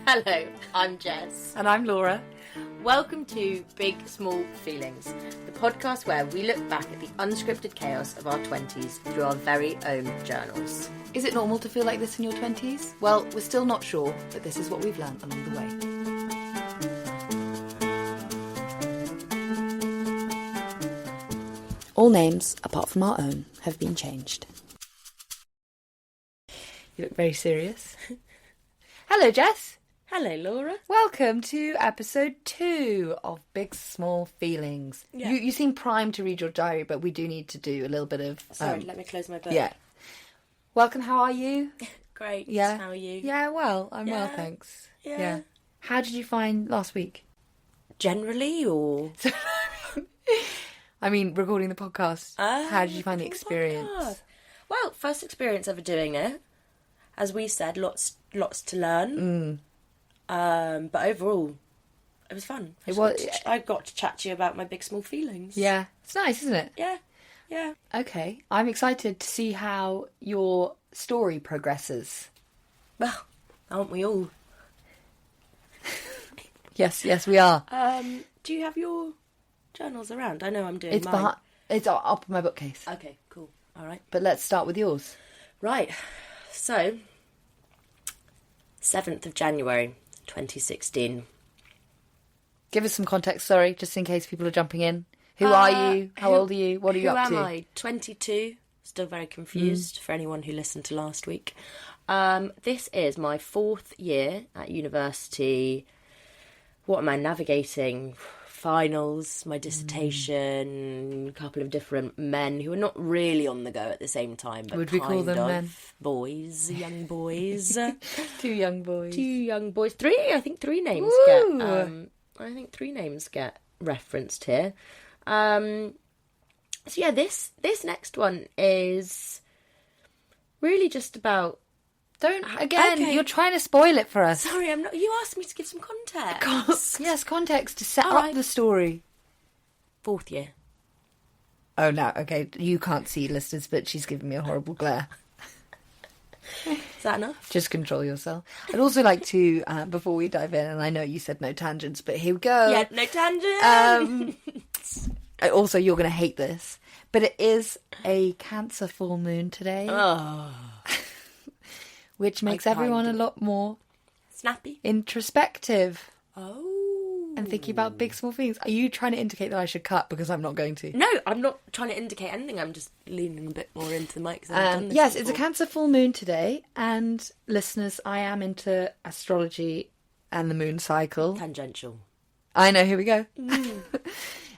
Hello, I'm Jess. And I'm Laura. Welcome to Big Small Feelings, the podcast where we look back at the unscripted chaos of our 20s through our very own journals. Is it normal to feel like this in your 20s? Well, we're still not sure, but this is what we've learned along the way. All names, apart from our own, have been changed. You look very serious. Hello, Jess. Hello, Laura. Welcome to episode 2 of Big Small Feelings. Yeah. You seem primed to read your diary, but we do need to do a little bit of... Sorry, let me close my book. Yeah. Welcome, how are you? Great. Yeah. How are you? Yeah, well, I'm well, thanks. Yeah. How did you find last week? Generally, or...? I mean, recording the podcast. How did you find the recording experience? podcast. Well, first experience ever doing it. As we said, lots to learn. But overall, it was fun. I got to chat to you about my big small feelings. Yeah. It's nice, isn't it? Yeah. Okay. I'm excited to see how your story progresses. Well, aren't we all? Yes, we are. Do you have your journals around? I know I'm doing mine. It's up in my bookcase. Okay, cool. All right. But let's start with yours. Right. So, 7th of January, 2016. Give us some context, sorry, just in case people are jumping in. Who are you? How old are you? What are you up to? Who am I? 22. Still very confused for anyone who listened to last week. This is my 4th year at university. What am I navigating? Finals, my dissertation, a couple of different men who are not really on the go at the same time, but would we call them men? Boys, young boys. 2 young boys. 2 young boys. 3, I think 3 names Woo! get referenced here. So yeah, this next one is really just about... Okay. You're trying to spoil it for us. Sorry, I'm not. You asked me to give some context. Yes, context to set All up right. the story. 4th year. Oh, no, okay. You can't see, listeners, but she's giving me a horrible glare. Is that enough? Just control yourself. I'd also like to, before we dive in, and I know you said no tangents, but here we go. Yeah, no tangents. Also, you're going to hate this, but it is a Cancer full moon today. Oh. Which makes everyone a lot more... Snappy. Introspective. Oh. And thinking about big, small things. Are you trying to indicate that I should cut? Because I'm not going to. No, I'm not trying to indicate anything. I'm just leaning a bit more into the mic. Yes, it's a Cancer full moon today. And listeners, I am into astrology and the moon cycle. Tangential. I know, here we go.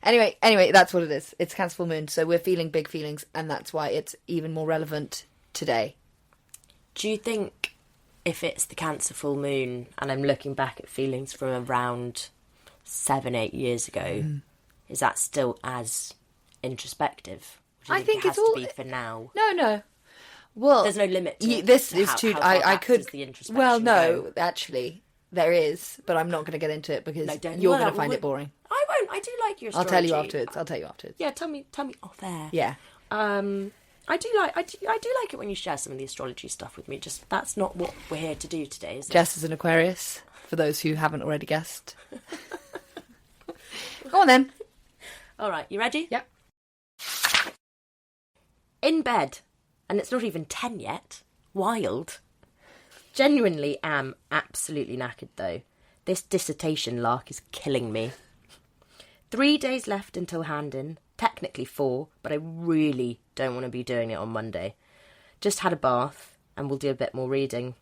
Anyway, that's what it is. It's Cancer full moon. So we're feeling big feelings. And that's why it's even more relevant today. Do you think if it's the Cancer full moon and I'm looking back at feelings from around 7-8 years ago, is that still as introspective? Or do you think it has to be for now? No. Well, there's no limit to this to is how, too. how far I back could. does the introspection Well, no, go? actually, there is, but I'm not going to get into it because No, you're going to find it boring. I won't. I do like your astrology. I'll tell you afterwards. Yeah, tell me off there. Yeah. I do like it when you share some of the astrology stuff with me. Just that's not what we're here to do today, is it? Jess is an Aquarius, for those who haven't already guessed. Go on then. All right, you ready? Yep. In bed, and it's not even 10 yet. Wild. Genuinely am absolutely knackered though. This dissertation lark is killing me. 3 days left until hand-in. Technically 4, but I really don't want to be doing it on Monday. Just had a bath, and we'll do a bit more reading.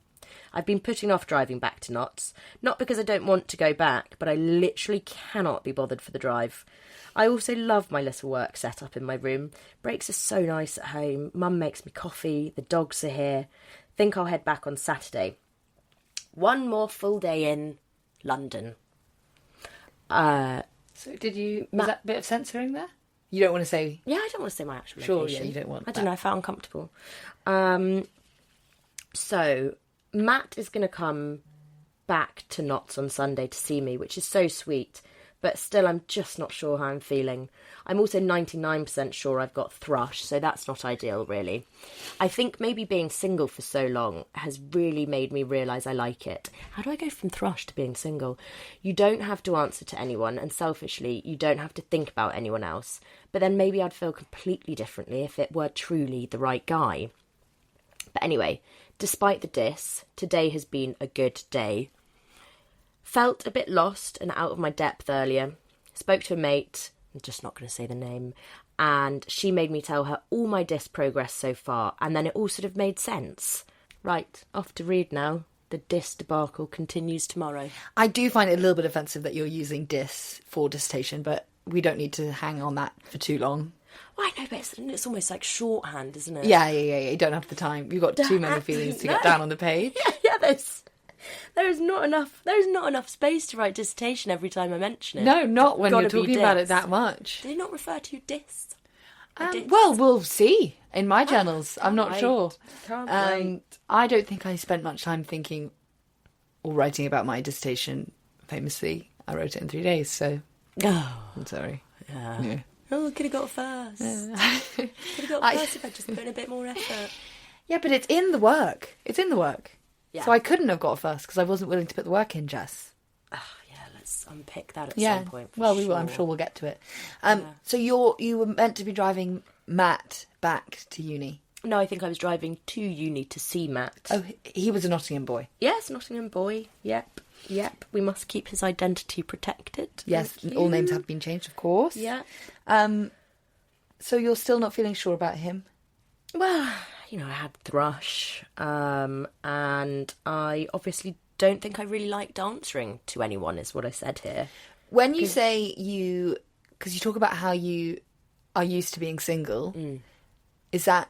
I've been putting off driving back to Notts, not because I don't want to go back, but I literally cannot be bothered for the drive. I also love my little work setup in my room. Breaks are so nice at home. Mum makes me coffee, the dogs are here. Think I'll head back on Saturday. One more full day in London. So did you... Was that a bit of censoring there? You don't want to say... Yeah, I don't want to say my actual Sure, location. yeah, you don't want I don't know, I felt uncomfortable. So, Matt is going to come back to Notts on Sunday to see me, which is so sweet. But still, I'm just not sure how I'm feeling. I'm also 99% sure I've got thrush, so that's not ideal, really. I think maybe being single for so long has really made me realise I like it. How do I go from thrush to being single? You don't have to answer to anyone, and selfishly, you don't have to think about anyone else. But then maybe I'd feel completely differently if it were truly the right guy. But anyway, despite the diss, today has been a good day. Felt a bit lost and out of my depth earlier. Spoke to a mate, I'm just not going to say the name, and she made me tell her all my diss progress so far, and then it all sort of made sense. Right, off to read now. The diss debacle continues tomorrow. I do find it a little bit offensive that you're using diss for dissertation, but we don't need to hang on that for too long. Well, I know, but it's almost like shorthand, isn't it? Yeah. You don't have the time. You've got too many feelings to get down on the page. Yeah, there is not enough space to write dissertation every time I mention it. No, not when you're talking about it that much. Do they not refer to diss? Well, we'll see in my journals. I'm not sure. Can't wait. I don't think I spent much time thinking or writing about my dissertation. Famously, I wrote it in 3 days, so I'm sorry. Yeah. Oh, could have got first. Could have got first if I'd just put in a bit more effort. Yeah, but it's in the work. Yeah. So I couldn't have got first because I wasn't willing to put the work in, Jess. Yeah, let's unpick that at some point. Well, we will. I'm sure we'll get to it. So you were meant to be driving Matt back to uni. No, I think I was driving to uni to see Matt. Oh, he was a Nottingham boy. Yes, Nottingham boy. Yep. We must keep his identity protected. Yes, all names have been changed, of course. Yeah. So you're still not feeling sure about him? Well, I had thrush, and I obviously don't think I really liked answering to anyone, is what I said here. When you say because you talk about how you are used to being single, is that,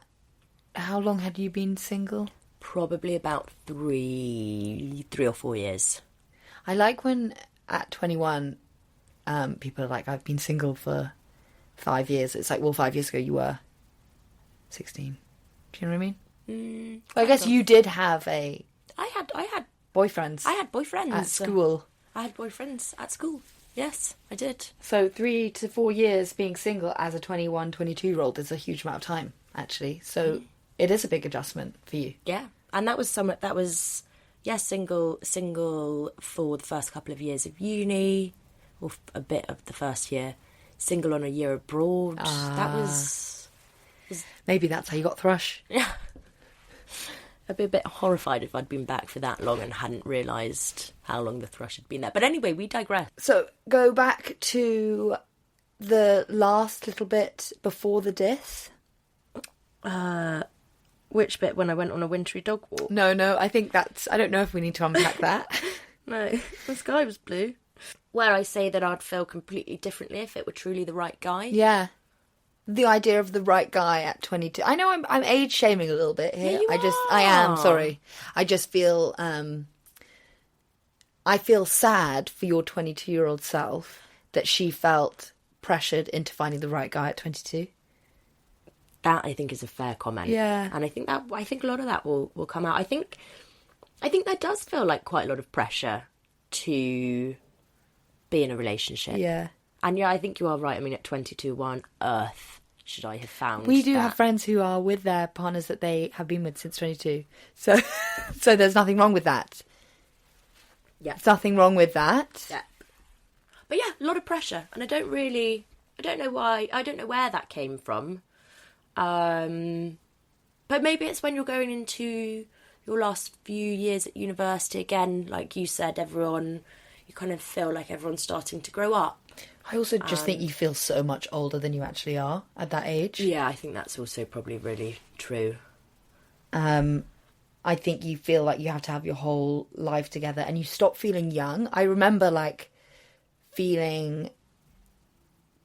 how long had you been single? Probably about 3 or 4 years. I like when at 21, people are like, I've been single for 5 years. It's like, well, 5 years ago you were 16. Do you know what I mean? I guess you did have I had boyfriends. I had boyfriends at school. I had boyfriends at school. Yes, I did. So 3 to 4 years being single as a 21, 22-year-old is a huge amount of time, actually. So it is a big adjustment for you. Yeah, and that was single for the first couple of years of uni, or a bit of the first year. Single on a year abroad. That was maybe that's how you got thrush. Yeah. I'd be a bit horrified if I'd been back for that long and hadn't realised how long the thrush had been there. But anyway, we digress. So go back to the last little bit before the diss. Which bit, when I went on a wintry dog walk? No, I think I don't know if we need to unpack that. No, the sky was blue. Where I say that I'd feel completely differently if it were truly the right guy. Yeah. The idea of the right guy at 22. I know I'm age shaming a little bit here. Yeah, I am sorry. I just feel I feel sad for your 22-year-old self that she felt pressured into finding the right guy at 22. That, I think, is a fair comment. Yeah. And I think a lot of that will come out. I think there does feel like quite a lot of pressure to be in a relationship. Yeah. And yeah, I think you are right. I mean, at 22, why on earth should I have found We do that? have friends who are with their partners that they have been with since 22. So there's nothing wrong with that. Yeah. There's nothing wrong with that. Yeah. But yeah, a lot of pressure. And I don't know why, I don't know where that came from. But maybe it's when you're going into your last few years at university again, like you said, you kind of feel like everyone's starting to grow up. I also just think you feel so much older than you actually are at that age. Yeah, I think that's also probably really true. I think you feel like you have to have your whole life together and you stop feeling young. I remember feeling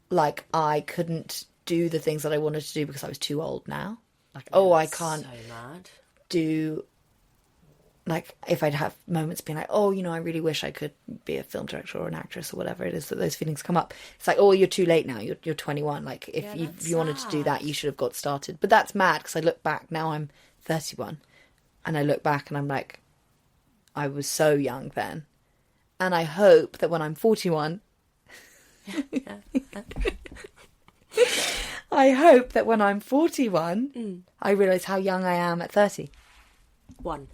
like I couldn't do the things that I wanted to do because I was too old now. I can't so mad. do... if I'd have moments being like, I really wish I could be a film director or an actress or whatever it is that those feelings come up. It's like, you're too late now. You're 21. If you wanted to do that, you should have got started. But that's mad because I look back, now I'm 31. And I look back and I'm like, I was so young then. And I hope that when I'm 41, I hope that when I'm 41, I realise how young I am at 30.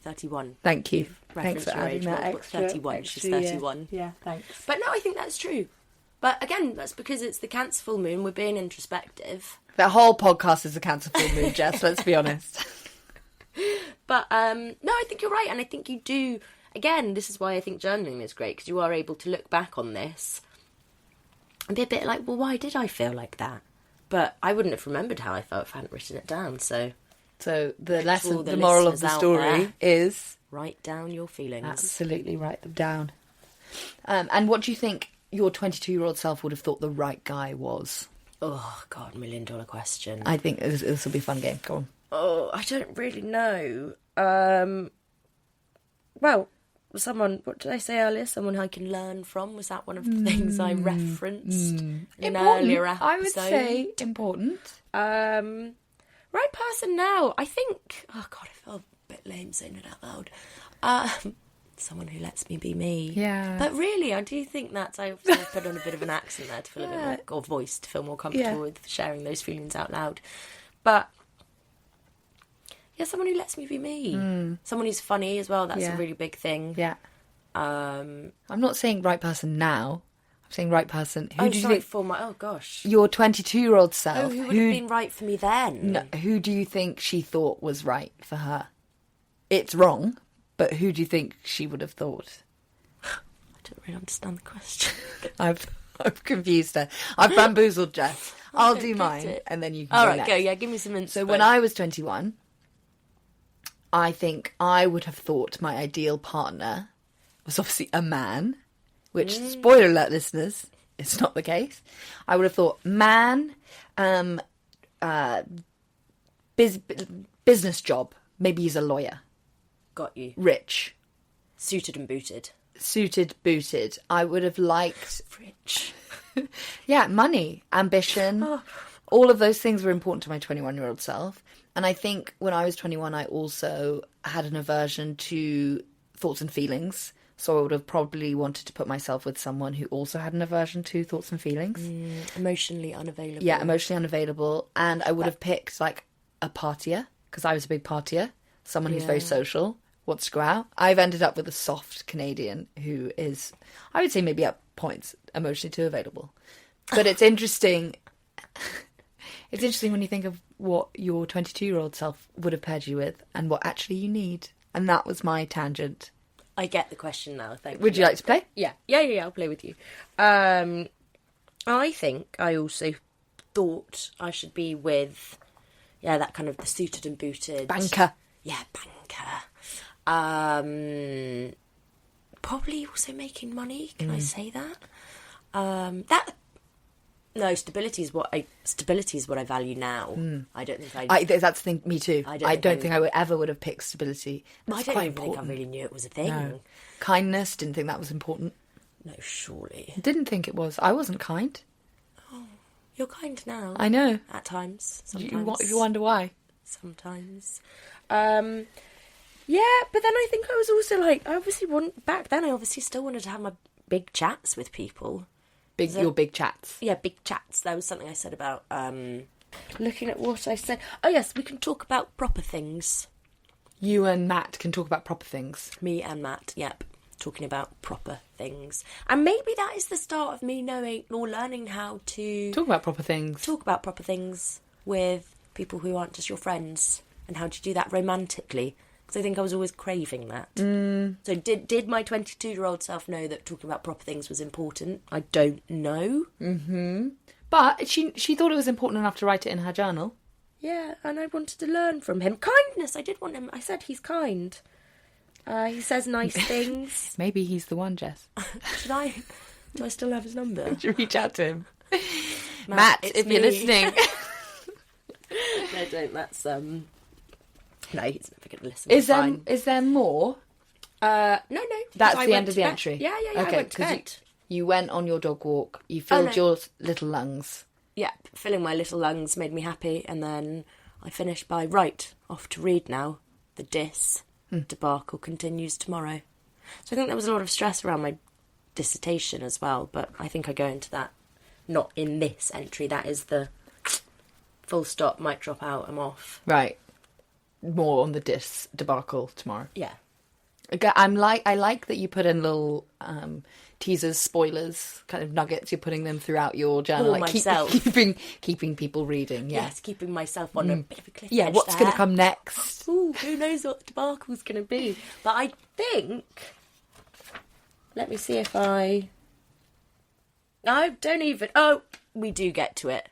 31. Thank you. Reference Thanks for your adding age. that Well, extra. 31. She's 31. Yeah, thanks. But no, I think that's true. But again, that's because it's the Cancer full moon. We're being introspective. That whole podcast is a Cancer full moon, Jess, let's be honest. But no, I think you're right. And I think you do... Again, this is why I think journaling is great, because you are able to look back on this and be a bit like, well, why did I feel like that? But I wouldn't have remembered how I felt if I hadn't written it down, so... So the lesson, the the moral of listeners the out story there, is... Write down your feelings. Absolutely, write them down. And what do you think your 22-year-old self would have thought the right guy was? Oh, God, $1 million question. I think this will be a fun game. Go on. Oh, I don't really know. Well, someone, what did I say earlier? Someone I can learn from. Was that one of the things I referenced in an earlier episode? I would say important. Right person now. I think... Oh, God, I feel a bit lame saying it out loud. Someone who lets me be me. Yeah. But really, I do think that I obviously put on a bit of an accent there to feel a bit more... Or voice to feel more comfortable with sharing those feelings out loud. But... Yeah, someone who lets me be me. Someone who's funny as well. That's a really big thing. Yeah. I'm not saying right person now. I'm saying right person. Who do you think for my... Oh, gosh. your 22-year-old self? Oh, who would have been right for me then? No, who do you think she thought was right for her? It's wrong, but who do you think she would have thought? I don't really understand the question. I've confused her. I've bamboozled Jess. I'll do mine, it. and then you can All go right, next. go. Yeah, give me some info. So when I was 21, I think I would have thought my ideal partner was obviously a man, which, spoiler alert, listeners, it's not the case. I would have thought man, business job. Maybe he's a lawyer. Got you. Rich. Suited and booted. Suited, booted. I would have liked... Rich. Yeah, money, ambition. All of those things were important to my 21-year-old self. And I think when I was 21, I also had an aversion to thoughts and feelings. So I would have probably wanted to put myself with someone who also had an aversion to thoughts and feelings. Emotionally unavailable. Yeah, emotionally unavailable. And I would have picked, like, a partier, because I was a big partier. Someone who's very social, wants to go out. I've ended up with a soft Canadian who is, I would say maybe at points, emotionally too available. But it's interesting... It's interesting when you think of what your 22-year-old self would have paired you with and what actually you need. And that was my tangent. I get the question now, thank you. Would you like to play? Yeah, I'll play with you. I think I also thought I should be with, that kind of the suited and booted... Banker. Yeah, banker. Probably also making money, can I say that? No, stability is what I value now. I don't think that's the thing, me too. I don't think I would ever would have picked stability. I don't even think I really knew it was a thing. No. Kindness, didn't think that was important. No, surely. Didn't think it was. I wasn't kind. Oh, you're kind now. I know. At times. Sometimes. You wonder why? Sometimes. Yeah, but then I think I was also like, back then I obviously still wanted to have my big chats with people. Your big chats. Yeah, big chats. That was something I said about looking at what I said. Oh yes, we can talk about proper things. You and Matt can talk about proper things. Me and Matt, yep. Talking about proper things. And maybe that is the start of me knowing or learning how to... Talk about proper things. Talk about proper things with people who aren't just your friends. And how to do that romantically. Because I think I was always craving that. So did my 22-year-old self know that talking about proper things was important? I don't know. But she thought it was important enough to write it in her journal. Yeah, and I wanted to learn from him. Kindness, I did want him. I said he's kind. He says nice things. Maybe he's the one, Jess. Should I? Do I still have his number? Would you reach out to him? Matt, if you're listening. No, don't. That's no, he's never going to listen. Is there more? No. That's the end of the entry. Yeah. Okay, I went to bed. You went on your dog walk. You filled your little lungs. Yeah, filling my little lungs made me happy, and then I finished by off to read now. The debacle continues tomorrow. So I think there was a lot of stress around my dissertation as well, but I think I go into that not in this entry. That is the full stop, mic drop out, I'm off. Right. More on the debacle tomorrow. Yeah. Okay, I like that you put in little teasers, spoilers, kind of nuggets. You're putting them throughout your journal, For myself. keeping people reading. Yeah. Yes, keeping myself on a bit of a cliff Yeah, edge what's there. going to come next? Ooh, who knows what debacle's going to be? But I think... Let me see if I... No, don't even... Oh, we do get to it.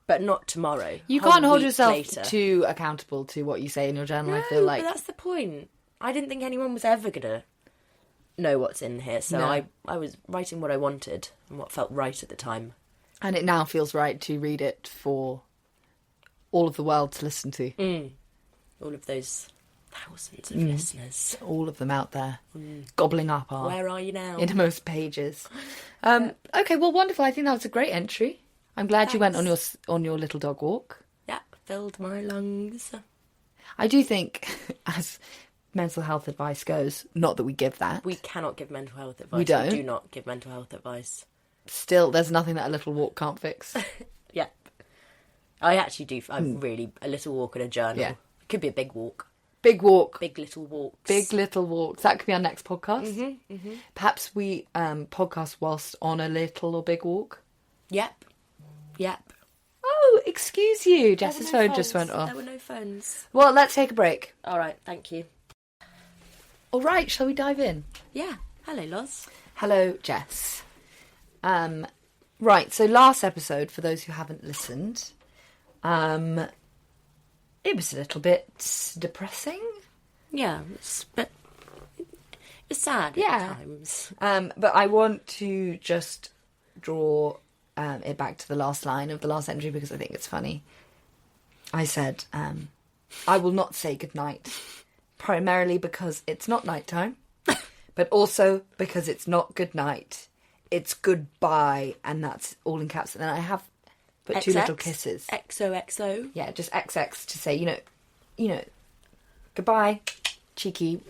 But not tomorrow. You Whole can't hold week yourself later. too accountable to what you say in your journal, No, I feel like. but that's the point. I didn't think anyone was ever going to know what's in here. So No. I was writing what I wanted and what felt right at the time. And it now feels right to read it for all of the world to listen to. All of those thousands of listeners. All of them out there, gobbling up our Where are you now? innermost pages. Okay, well, wonderful. I think that was a great entry. I'm glad you went on your little dog walk. Yeah, filled my lungs. I do think, as mental health advice goes, not that we give that. We cannot give mental health advice. We don't. We do not give mental health advice. Still, there's nothing that a little walk can't fix. Yep. I actually do. I'm really a little walk and a journal. Yeah. It could be a big walk. Big walk. Big little walks. Big little walks. That could be our next podcast. Perhaps we podcast whilst on a little or big walk. Yep. Yep. Oh, excuse you. Jess's There were no phone just phones. went off. There were no phones. Well, let's take a break. All right. Thank you. All right, shall we dive in? Yeah. Hello, Loz. Hello, Jess. Right, so last episode, for those who haven't listened, it was a little bit depressing. Yeah. It's sad Yeah. at times. But I want to just draw it back to the last line of the last entry because I think it's funny. I said, I will not say goodnight, primarily because it's not nighttime, but also because it's not goodnight. It's goodbye, and that's all in caps. And then I have put two little kisses. XOXO. Yeah, just XX to say, you know, goodbye, cheeky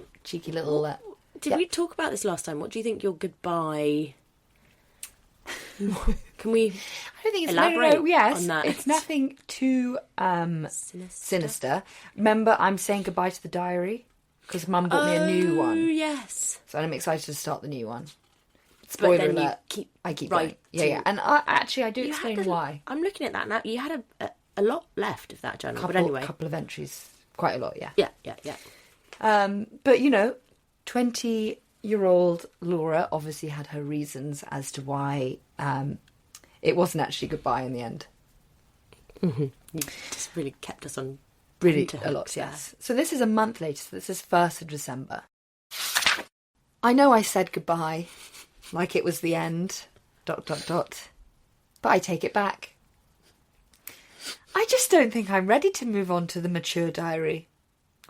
little. Did we talk about this last time? What do you think your goodbye... Can we I don't think it's elaborate yes, on that? it's nothing too sinister. Remember, I'm saying goodbye to the diary because Mum bought me a new Oh, one, yes. so I'm excited to start the new one. But Spoiler then alert! I keep going. Yeah, and I do explain why. I'm looking at that now. You had a lot left of that journal, but anyway. Couple of entries, quite a lot, yeah. Yeah. But 20-year-old Laura obviously had her reasons as to why it wasn't actually goodbye in the end. Mm-hmm. You just really kept us on Really tenterhooks a lot, there. yes. So this is a month later, so this is 1st of December. I know I said goodbye like it was the end, ... But I take it back. I just don't think I'm ready to move on to the mature diary,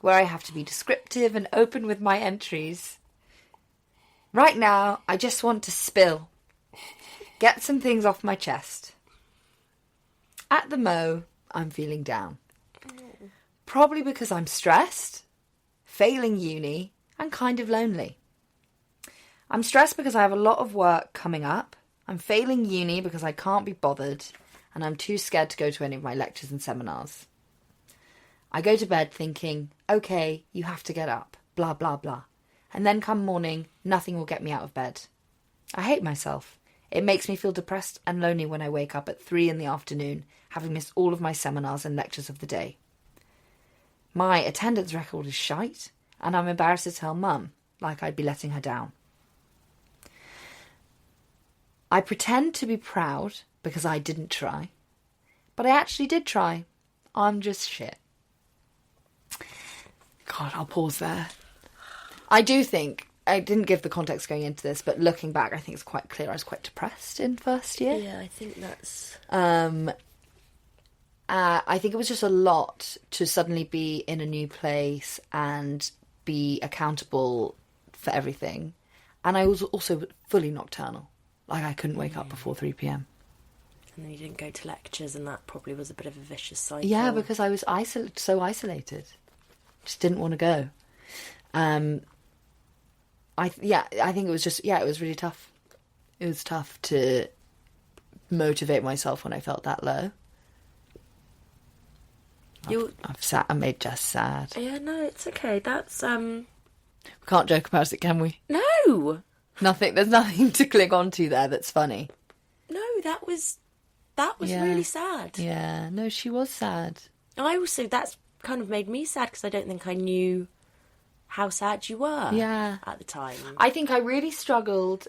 where I have to be descriptive and open with my entries. Right now, I just want to spill. Get some things off my chest. At the Mo, I'm feeling down. Probably because I'm stressed, failing uni, and kind of lonely. I'm stressed because I have a lot of work coming up. I'm failing uni because I can't be bothered, and I'm too scared to go to any of my lectures and seminars. I go to bed thinking, okay, you have to get up, blah, blah, blah. And then come morning, nothing will get me out of bed. I hate myself. It makes me feel depressed and lonely when I wake up at 3 p.m, having missed all of my seminars and lectures of the day. My attendance record is shite, and I'm embarrassed to tell Mum, like I'd be letting her down. I pretend to be proud because I didn't try, but I actually did try. I'm just shit. God, I'll pause there. I do think, I didn't give the context going into this, but looking back, I think it's quite clear I was quite depressed in first year. Yeah, I think that's... I think it was just a lot to suddenly be in a new place and be accountable for everything. And I was also fully nocturnal. Like, I couldn't wake up before 3 p.m. And then you didn't go to lectures, and that probably was a bit of a vicious cycle. Yeah, because I was so isolated. Just didn't want to go. I think it was just, it was really tough. It was tough to motivate myself when I felt that low. I made Jess sad. Yeah, no, it's okay. That's We can't joke about it, can we? No. There's nothing to cling on to there that's funny. No, that was really sad. Yeah, no, she was sad. That's kind of made me sad because I don't think I knew how sad you were at the time. I think I really struggled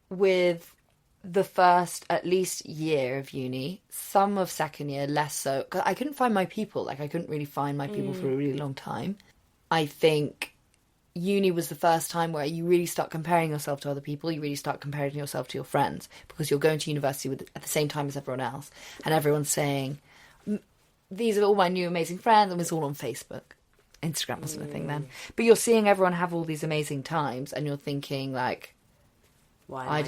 with the first at least year of uni, some of second year less so, because I couldn't find my people. Like, I couldn't really find my people for a really long time. I think uni was the first time where you really start comparing yourself to other people. You really start comparing yourself to your friends, because you're going to university at the same time as everyone else, and everyone's saying, these are all my new amazing friends, and it's all on Facebook. Instagram wasn't a thing then. But you're seeing everyone have all these amazing times, and you're thinking, like, why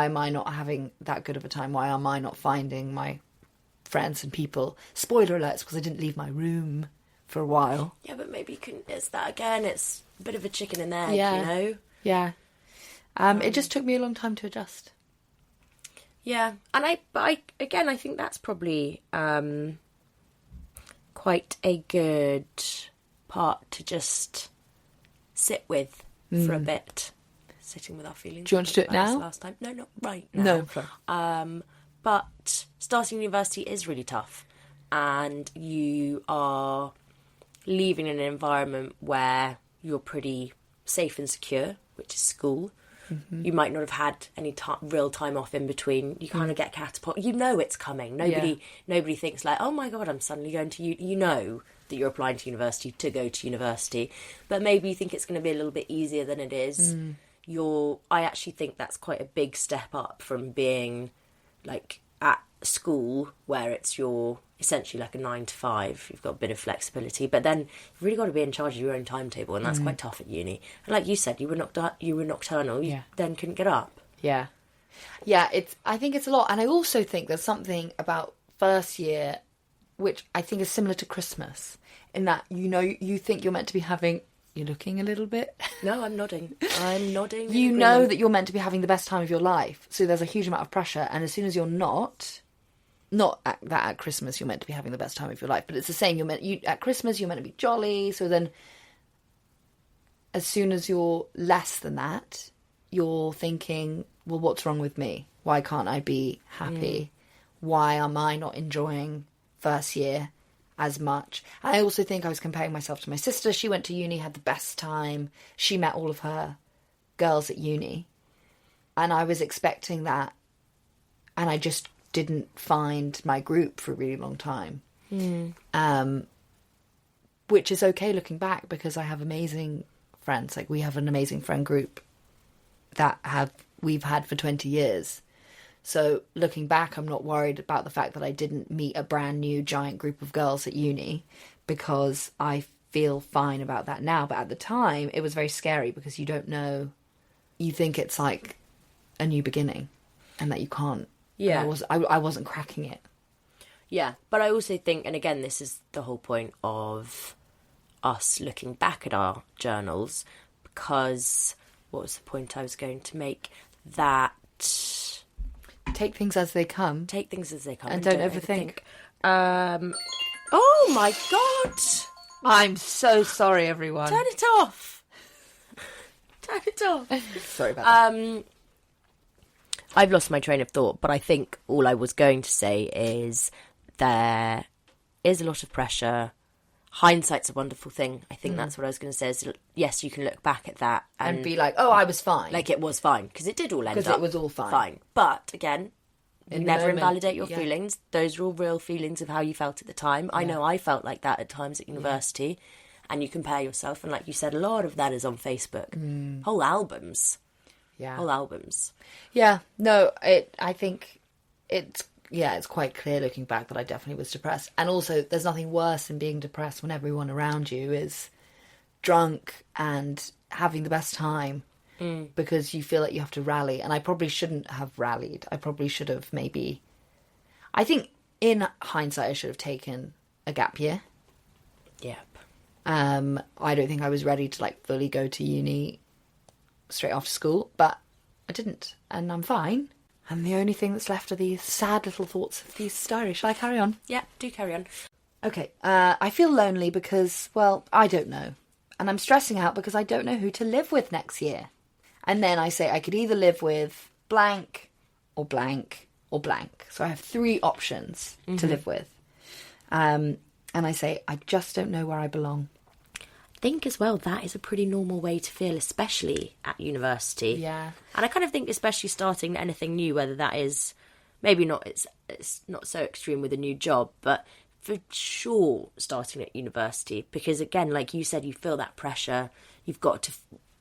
am I not having that good of a time? Why am I not finding my friends and people? Spoiler alerts, because I didn't leave my room for a while. Yeah, but maybe you couldn't. It's that again. It's a bit of a chicken and egg, you know. Yeah. It just took me a long time to adjust. Yeah, and I think that's probably quite a good part to just sit with for a bit. Sitting with our feelings. Do you want to do it now? Last time. No, not right now. No. But starting university is really tough, and you are leaving an environment where you're pretty safe and secure, which is school. Mm-hmm. You might not have had any real time off in between. You kind of get catapulted. You know it's coming. Nobody thinks like, oh my God, I'm suddenly going to you know that you're applying to university to go to university, but maybe you think it's going to be a little bit easier than it is. I actually think that's quite a big step up from being like at school where it's your essentially like a 9 to 5. You've got a bit of flexibility, but then you've really got to be in charge of your own timetable, and that's quite tough at uni. And like you said, you were nocturnal. You then couldn't get up. Yeah. I think it's a lot, and I also think there's something about first year which I think is similar to Christmas, in that you think you're meant to be having. You're looking a little bit. No, I'm nodding. I'm nodding. You know that you're meant to be having the best time of your life, so there's a huge amount of pressure. And as soon as you're not at Christmas, you're meant to be having the best time of your life. But it's the same. At Christmas, you're meant to be jolly. So then, as soon as you're less than that, you're thinking, well, what's wrong with me? Why can't I be happy? Why am I not enjoying first year as much? I also think I was comparing myself to my sister. She went to uni, had the best time. She met all of her girls at uni. And I was expecting that. And I just didn't find my group for a really long time. Which is okay looking back, because I have amazing friends. Like, we have an amazing friend group that we've had for 20 years. So looking back, I'm not worried about the fact that I didn't meet a brand new giant group of girls at uni, because I feel fine about that now. But at the time, it was very scary, because you don't know. You think it's like a new beginning, and that you can't. Yeah, I wasn't cracking it. Yeah, but I also think, and again, this is the whole point of us looking back at our journals, because what was the point I was going to make? That. Take things as they come. And don't overthink. Oh my God! I'm so sorry, everyone. Turn it off. Sorry about that. I've lost my train of thought, but I think all I was going to say is there is a lot of pressure. Hindsight's a wonderful thing. I think that's what I was going to say. Is, yes, you can look back at that and be like, oh, I was fine. Like, it was fine, because it did all end up. Because it was all fine. But, again, never invalidate your feelings. Those are all real feelings of how you felt at the time. I know I felt like that at times at university. And you compare yourself, and like you said, a lot of that is on Facebook. Whole albums. Yeah. Whole albums. Yeah. No, I think it's quite clear looking back that I definitely was depressed. And also, there's nothing worse than being depressed when everyone around you is drunk and having the best time, because you feel like you have to rally. And I probably shouldn't have rallied. I probably should have I think in hindsight, I should have taken a gap year. Yep. I don't think I was ready to like fully go to uni straight after school, but I didn't, and I'm fine. And the only thing that's left are these sad little thoughts of these diary. Shall I carry on? Yeah, do carry on. Okay, I feel lonely because, well, I don't know. And I'm stressing out because I don't know who to live with next year. And then I say I could either live with blank or blank or blank. So I have 3 options to live with. And I say, I just don't know where I belong. I think as well, that is a pretty normal way to feel, especially at university. Yeah. And I kind of think especially starting anything new, whether that is, maybe not, it's not so extreme with a new job, but for sure starting at university. Because again, like you said, you feel that pressure. You've got to...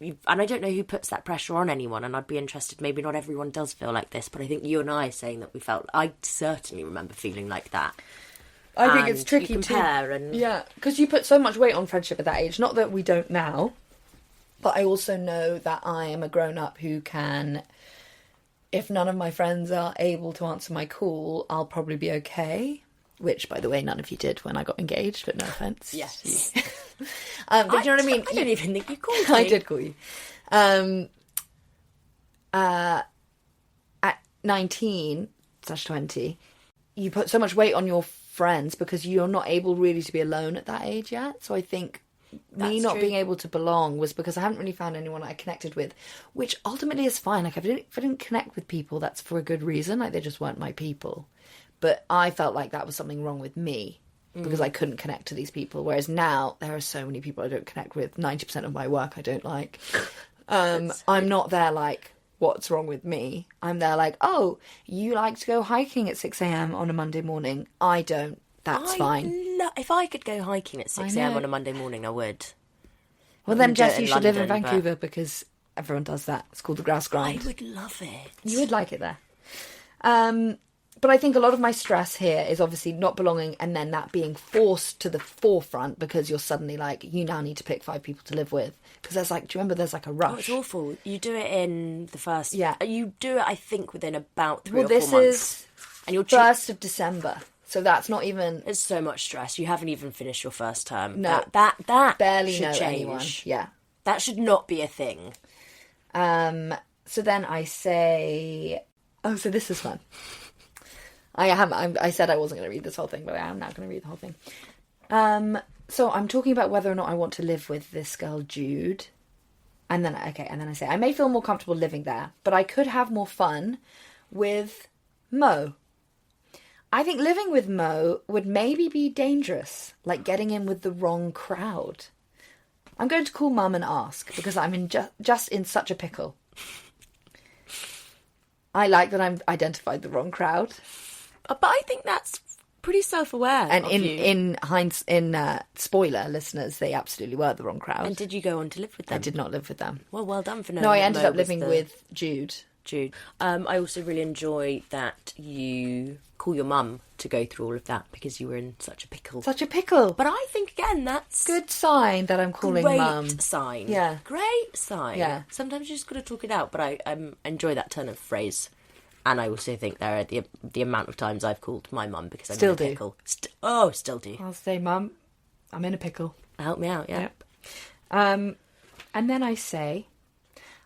and I don't know who puts that pressure on anyone, and I'd be interested, maybe not everyone does feel like this, but I think you and I are saying that we felt... I certainly remember feeling like that. I think it's tricky you compare and... Yeah, because you put so much weight on friendship at that age. Not that we don't now, but I also know that I am a grown-up who can... If none of my friends are able to answer my call, I'll probably be okay. Which, by the way, none of you did when I got engaged, but no offence. Yes. But do you know what I mean? I don't even think you called me. I did call you. At 19/20, you put so much weight on your friends because you're not able really to be alone at that age yet. So I think me not being able to belong was because I haven't really found anyone I connected with, which ultimately is fine. Like, if I didn't connect with people, that's for a good reason. Like, they just weren't my people. But I felt like that was something wrong with me because I couldn't connect to these people. Whereas now, there are so many people I don't connect with. 90% of my work I don't like. I'm not there like, what's wrong with me? I'm there like, oh, you like to go hiking at 6 a.m. on a Monday morning. I don't. That's fine. If I could go hiking at 6 a.m. on a Monday morning, I would. Well, then, Jess, you should live in Vancouver because everyone does that. It's called the grass grind. I would love it. You would like it there. But I think a lot of my stress here is obviously not belonging and then that being forced to the forefront because you're suddenly like, you now need to pick 5 people to live with. Because there's like, do you remember there's like a rush? Oh, it's awful. You do it in the first... Yeah. You do it, I think, within about 3 or 4 months. Well, this is and you're 1st of December. So that's not even... It's so much stress. You haven't even finished your first term. No. That barely should know change. anyone. Yeah. That should not be a thing. So then I say... Oh, so this is fun. I said I wasn't going to read this whole thing, but I am now going to read the whole thing. So I'm talking about whether or not I want to live with this girl, Jude. And then I say, I may feel more comfortable living there, but I could have more fun with Mo. I think living with Mo would maybe be dangerous, like getting in with the wrong crowd. I'm going to call Mum and ask, because I'm in just in such a pickle. I like that I've identified the wrong crowd. But I think that's pretty self-aware. And of in spoiler, listeners, they absolutely were the wrong crowd. And did you go on to live with them? I did not live with them. Well done for knowing. No, I ended up living with Jude. I also really enjoy that you call your mum to go through all of that because you were in such a pickle. Such a pickle. But I think, again, that's... Good sign that I'm calling Mum. Great sign. Yeah. Great sign. Yeah. Sometimes you just got to talk it out, but I enjoy that turn of phrase. And I also think there are the amount of times I've called my mum because I'm in a pickle. Still do. I'll say, Mum, I'm in a pickle. Help me out, yeah. Yep. And then I say,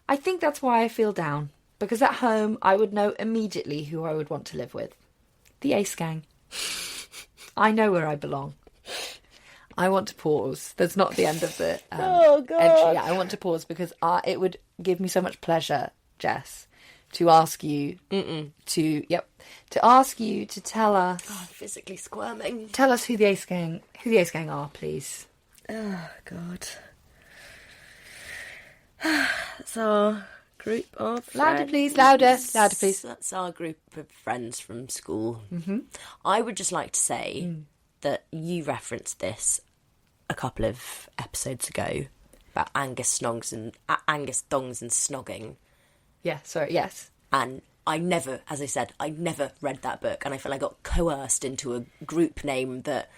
I think that's why I feel down. Because at home, I would know immediately who I would want to live with. The Ace Gang. I know where I belong. I want to pause. That's not the end of the oh, God. entry. Yeah, I want to pause because it would give me so much pleasure, Jess, to ask you to ask you to tell us. Oh, I'm physically squirming. Tell us who the Ace Gang are, please. Oh God. That's our group of friends. Louder, please. Louder, please. That's our group of friends from school. Mm-hmm. I would just like to say that you referenced this a couple of episodes ago about Angus thongs and snogging. Yeah, sorry, yes. And I never read that book, and I feel I got coerced into a group name that,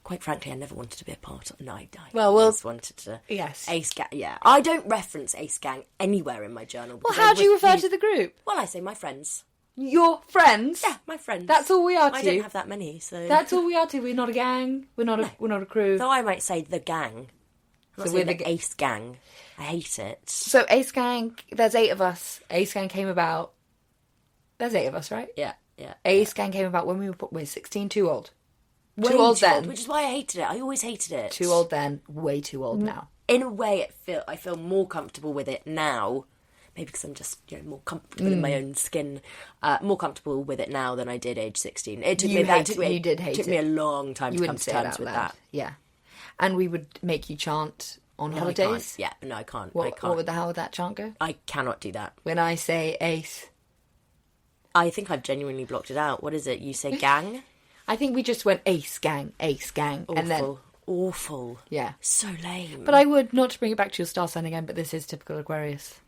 quite frankly, I never wanted to be a part of. No, I just wanted to. Yes. Ace Gang, yeah. I don't reference Ace Gang anywhere in my journal. Well, how do you refer to the group? Well, I say my friends. Your friends? Yeah, my friends. That's all we are to. I don't have that many, so... That's all we are to. We're not a gang. We're not a crew. Though I might say the gang. I'm not saying the Ace Gang. I hate it. So Ace Gang, there's 8 of us. Ace Gang came about. There's 8 of us, right? Yeah, yeah. Ace Gang came about when we were 16, too old. Way Too old then. which is why I hated it. I always hated it. Too old then, way too old now. In a way, I feel more comfortable with it now. Maybe because I'm just more comfortable in my own skin. More comfortable with it now than I did age 16. It took You did hate took me a long time You to come wouldn't to say it terms out with loud. that. Yeah. And we would make you chant on No, I holidays. can't. Yeah, no, I can't. What, I can't. how would that chant go? I cannot do that. When I say Ace. I think I've genuinely blocked it out. What is it? You say gang? I think we just went Ace Gang. Awful. And then, Awful. yeah. So lame. But I would, not to bring it back to your star sign again, but this is typical Aquarius.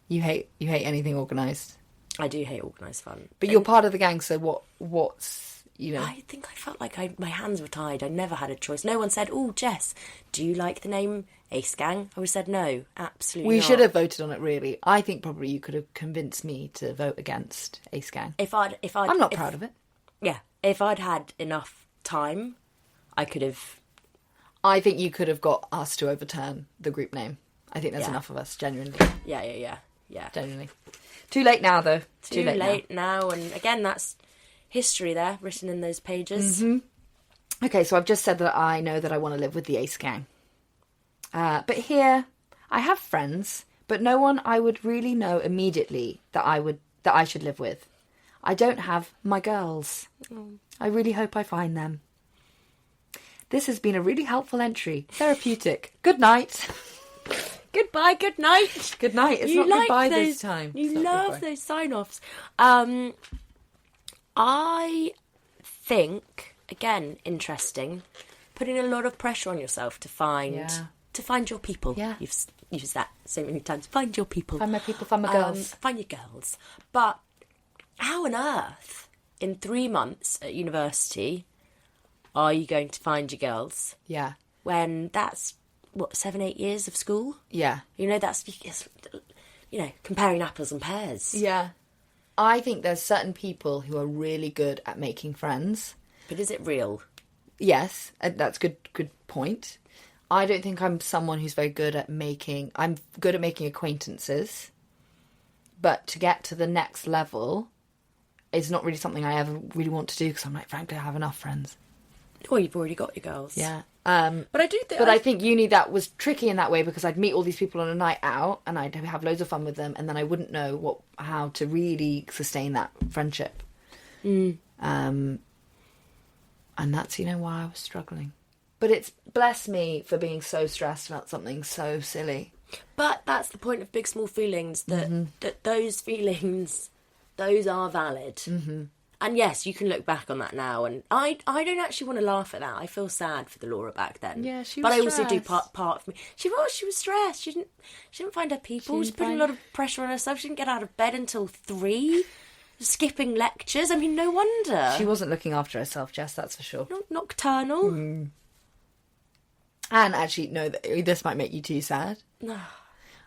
You hate anything organised. I do hate organised fun. But you're part of the gang, so what's, you know... I think I felt like my hands were tied. I never had a choice. No one said, "Oh, Jess, do you like the name Ace Gang?" I would have said no, absolutely We not. should have voted on it, really. I think probably you could have convinced me to vote against Ace Gang. I'm not proud of it. Yeah, if I'd had enough time, I could have... I think you could have got us to overturn the group name. I think there's Yeah. enough of us, genuinely. Yeah. Genuinely. Too late now, though. Too late now. And again, that's history there, written in those pages. Mm-hmm. Okay, so I've just said that I know that I want to live with the Ace Gang. But here, I have friends, but no one I would really know immediately that I should live with. I don't have my girls. I really hope I find them. This has been a really helpful entry. Therapeutic. Good night. Goodbye, good night. Good night. It's You not like goodbye those, this time. You It's not love goodbye. those sign-offs. I think, again, interesting, putting a lot of pressure on yourself to find your people. Yeah. You've used that so many times. Find your people. Find my people, find my girls. Find your girls. But how on earth, in 3 months at university, are you going to find your girls? Yeah. When that's, 7-8 years of school? Yeah. That's, comparing apples and pears. Yeah. I think there's certain people who are really good at making friends. But is it real? Yes, that's good point. I don't think I'm someone who's very good at I'm good at making acquaintances. But to get to the next level is not really something I ever really want to do because I'm like, frankly, I have enough friends. Well, you've already got your girls. Yeah. But I do think... But I think uni, that was tricky in that way because I'd meet all these people on a night out and I'd have loads of fun with them and then I wouldn't know how to really sustain that friendship. And that's, why I was struggling. But it's bless me for being so stressed about something so silly. But that's the point of big, small feelings, that those feelings, those are valid. Mm-hmm. And yes, you can look back on that now, and I don't actually want to laugh at that. I feel sad for the Laura back then. Yeah, she was But I also do stressed. part of me. She was stressed. She didn't find her people. She put a lot of pressure on herself. She didn't get out of bed until 3, skipping lectures. I mean, no wonder. She wasn't looking after herself, Jess, that's for sure. Not nocturnal. And actually, no, this might make you too sad.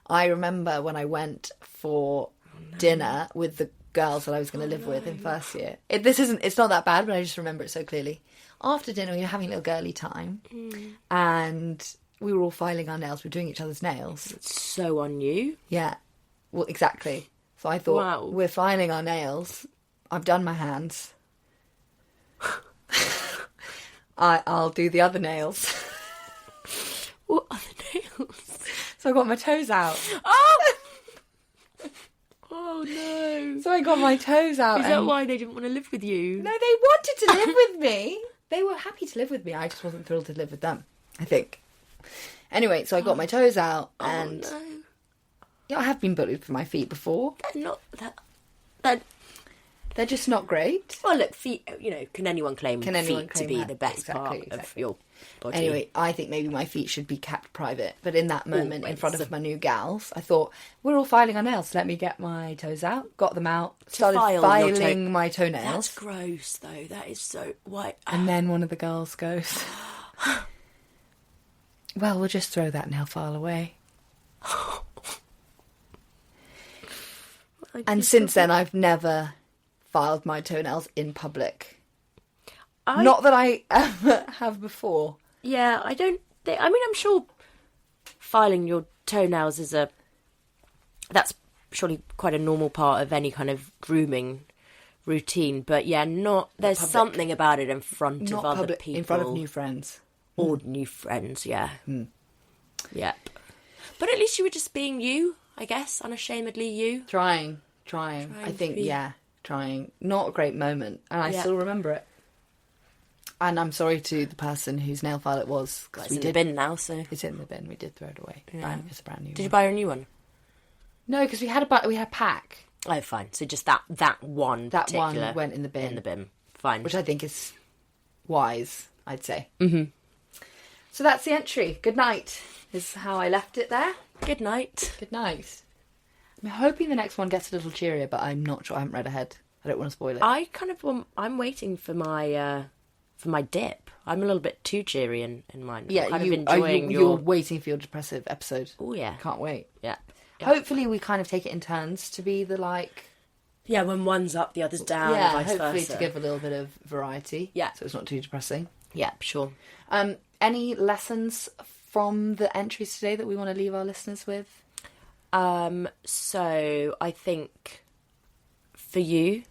I remember when I went for dinner with the girls that I was going to live with in first year. It's not that bad, but I just remember it so clearly. After dinner, we were having a little girly time, and we were all filing our nails. We were doing each other's nails. It's so on you. Yeah, well, exactly. So I thought, Wow. We're filing our nails. I've done my hands. I'll do the other nails. What are the nails? So I got my toes out. Oh! Oh no. So I got my toes out. Is that why they didn't want to live with you? No, they wanted to live with me. They were happy to live with me. I just wasn't thrilled to live with them, I think. Anyway, so I got my toes out and... Oh no. Yeah, I have been bullied for my feet before. They're not that... They're just not great. Well, look, feet, can anyone claim Can anyone feet claim to be that? the best Exactly, part of your body? Anyway, I think maybe my feet should be kept private. But in that moment, in front of my new gals, I thought, we're all filing our nails. Let me get my toes out. Got them out. Started file your filing my toenails. That's gross, though. That is so... Why? And then one of the girls goes, well, we'll just throw that nail file away. And since then, I've never filed my toenails in public. Not that I ever have before. Yeah, I don't... I'm sure filing your toenails is that's surely quite a normal part of any kind of grooming routine. But yeah, there's something about it in front of other people. In front of new friends. Or new friends, yeah. Yep. But at least you were just being you, I guess, unashamedly you. Trying. I think, trying. Not a great moment. And I still remember it. And I'm sorry to the person whose nail file it was. It's in the bin now, so... It's in the bin. We did throw it away. Yeah. It's a brand new one. Did you buy her a new one? No, because we had a pack. Oh, fine. So just that one particular... one went in the bin. In the bin. Fine. Which I think is wise, I'd say. Mm-hmm. So that's the entry. Good night is how I left it there. Good night. Good night. I'm hoping the next one gets a little cheerier, but I'm not sure. I haven't read ahead. I don't want to spoil it. I'm waiting for my dip. I'm a little bit too cheery in mine. Yeah, I'm kind of enjoying you're waiting for your depressive episode. Oh, yeah. Can't wait. Yeah. Hopefully we kind of take it in turns to be the Yeah, when one's up, the other's down, and vice hopefully versa. to give a little bit of variety. Yeah. So it's not too depressing. Yeah, sure. Any lessons from the entries today that we want to leave our listeners with? So I think for you,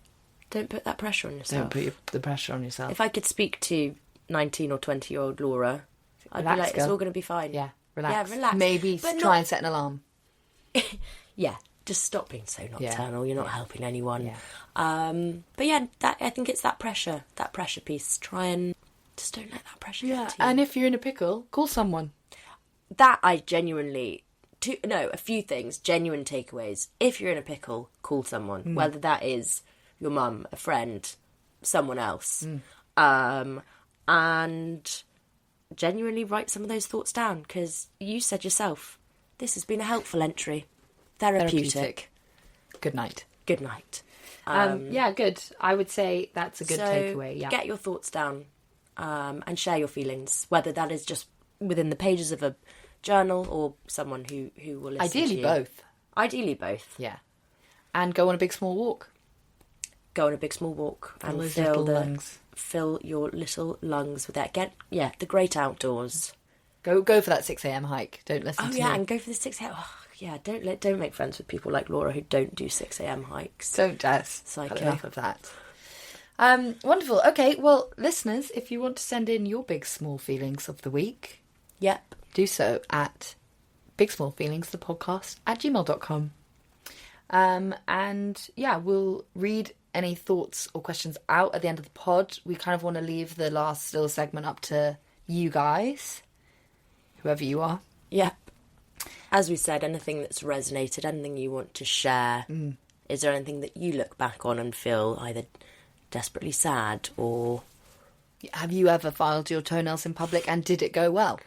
don't put that pressure on yourself. Don't put the pressure on yourself. If I could speak to 19 or 20-year-old Laura, I'd be like, it's all going to be fine. Yeah, relax. Yeah, relax. Maybe try and set an alarm. Yeah, just stop being so nocturnal. You're not helping anyone. Yeah. But yeah, I think it's that pressure piece. Try and just don't let that pressure get to you. And if you're in a pickle, call someone. That I genuinely... a few things. Genuine takeaways. If you're in a pickle, call someone. Whether that is your mum, a friend, someone else. And genuinely write some of those thoughts down, because you said yourself, this has been a helpful entry. Therapeutic. Good night. Good night. Yeah, good. I would say that's a good takeaway. Yeah. Get your thoughts down and share your feelings, whether that is just within the pages of a journal or someone who will listen to you. Ideally both. Yeah. And go on a big small walk. Go on a big small walk and fill your little lungs with that. The great outdoors. Go for that 6 a.m. hike. Don't listen to me. And go for the 6 a.m. Oh, yeah, don't make friends with people like Laura who don't do 6 a.m. hikes. Don't, Jess. Psycho. Enough of that. Wonderful. Okay, well, listeners, if you want to send in your big small feelings of the week, do so at bigsmallfeelingsthepodcast@gmail.com. And yeah, we'll read any thoughts or questions out at the end of the pod. We kind of want to leave the last little segment up to you guys, whoever you are. Yep. As we said, anything that's resonated, anything you want to share. Is there anything that you look back on and feel either desperately sad or... Have you ever filed your toenails in public and did it go well?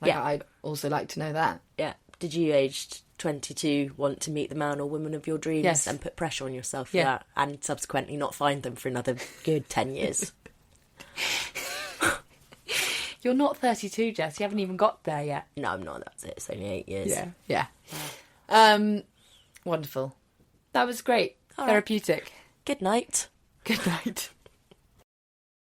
I'd also like to know that. Yeah. Did you, aged 22, want to meet the man or woman of your dreams and put pressure on yourself for that, and subsequently not find them for another good 10 years? You're not 32, Jess. You haven't even got there yet. No, I'm not. That's it. It's only 8 years. Yeah. Wonderful. That was great. Therapeutic. Good night. Good night.